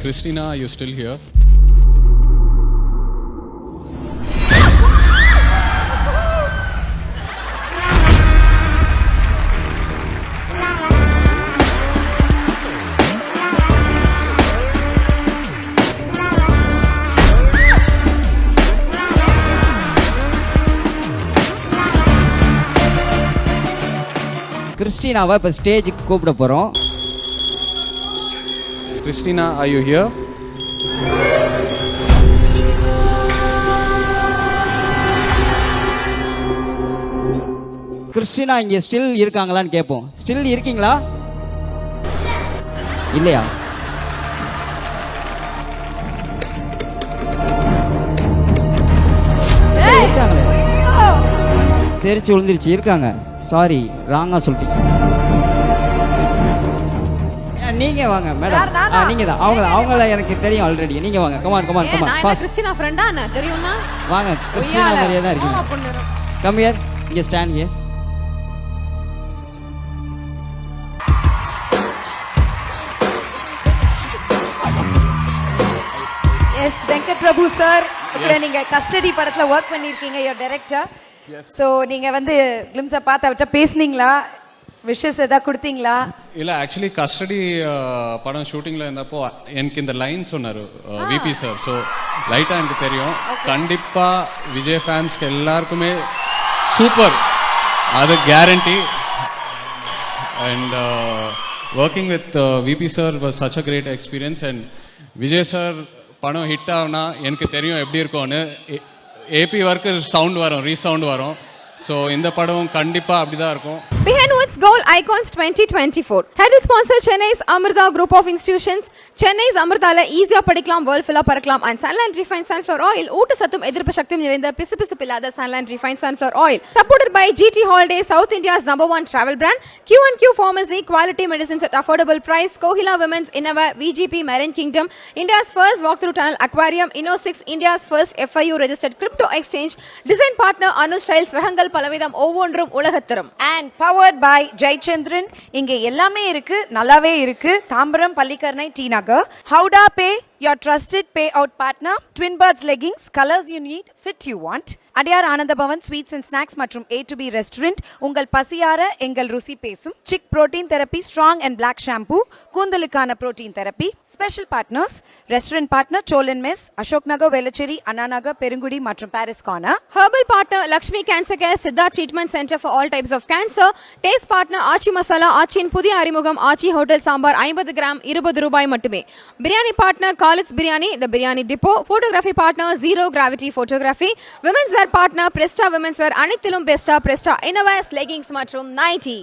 Christina, are you still here? கிறிஸ்டினாவை இப்போ ஸ்டேஜுக்கு கூப்பிட போகிறோம். Christina, are you here? Christina இங்கே ஸ்டில் இருக்காங்களான்னு கேட்போம். ஸ்டில் இருக்கீங்களா? இல்லையா? இருக்காங்களே, தெரிச்சு விழுந்துருச்சு. இருக்காங்க. சாரி, ராங்கா சொல்லிட்டீங்க. நீங்க வாங்க மேடம். நீங்க தான். அவங்கள எனக்கு தெரியும் ஆல்ரெடி. நீங்க வாங்க. Come on come on come on. நான் கிறிஸ்டினா ஃப்ரெண்டா நான் தெரியும்னா வாங்க. கிறிஸ்டினா மாதிரியே தான் இருக்கீங்க. Come here. இங்க stand here. Yes Venkat Prabhu sir, இப்போ நீங்க கஸ்டடி படத்துல வர்க் பண்ணிருக்கீங்க, யுவர் டைரக்டர். சோ நீங்க வந்து கிளிம்ஸை பார்த்து அவர்கிட்ட பேசுனீங்களா? விஷஸ் ஏதாவது கொடுத்தீங்களா? இல்லை, ஆக்சுவலி கஸ்டடி படம் ஷூட்டிங்கில் இருந்தப்போ எனக்கு இந்த லைன் சொன்னார் விபி சார். ஸோ லைட்டாக எனக்கு தெரியும். கண்டிப்பாக விஜய் ஃபேன்ஸ்க்கு எல்லாருக்குமே சூப்பர், அது guarantee. And working with VB sir was such a great experience. And Vijay sir படம் ஹிட் ஆகுனா எனக்கு தெரியும் எப்படி இருக்கும்னு. ஏபி ஒர்க்கு சவுண்ட் வரும், ரீசவுண்ட் வரும். ஸோ இந்த படம் கண்டிப்பாக அப்படி தான் இருக்கும். Behind Woods Goal Icons 2024. Title sponsor Chennai's Amrita Group of Institutions. Chennai's Amritaல ஈஸியா படிக்கலாம், வேர்ல்ட் ஃபுல்லா பறக்கலாம். And Sunland Refined Sunflower Oil, ஊட்டச்சத்தும் எதிர்ப்பு சக்தியும் நிறைந்த பிசுபிசுப்பில்லாத Sunland Refined Sunflower Oil. Supported by GT Holidays, South India's #1 travel brand. Q&Q Pharmacy, quality medicines at affordable price. Kohila Women's Innova, VGP Marine Kingdom, India's first walk-through tunnel aquarium. Inno6, India's first FIU registered crypto exchange. Design partner Anu Styles, ரகங்கள் பலவிதம், ஒவ்வொன்றும் உலகத்தரம். And powered by Jayachandran. இங்க எல்லாமே இருக்கு, நல்லாவே இருக்கு. Tambaram, Pallikaranai, T Nagar. ஹவுடா pay, your trusted payout partner. Twin Birds leggings, colors you need, fit you want. அடியார் ஆனந்த பவன் ஸ்வீட்ஸ் அண்ட் ஸ்நாக்ஸ் மற்றும் A2B ரெஸ்டாரண்ட். உங்கள் பசியார எங்கள் ருசி பேசும். Chik protein therapy, strong and black shampoo, கூந்தலுக்கான protein therapy. Special partners restaurant partner Solan mess, Ashok Nagar, Velachery, Anna Nagar, Perungudi மற்றும் Paris corner. Herbal partner Lakshmi cancer care, Siddha treatment center for all types of cancer. Taste partner Aachi masala, ஆச்சியின் புதிய அறிமுகம் ஆச்சி ஹோட்டல் சாம்பார் 50 கிராம் ₹20 மட்டுமே. Biryani partner Khalid's biryani, the biryani depot. Photography partner zero gravity photography. Women's where partner பிரெஸ்டா women's வேர். அனைத்திலும் பெஸ்டா பிரஸ்டா இன்னோவேஸ் leggings மற்றும் nightie.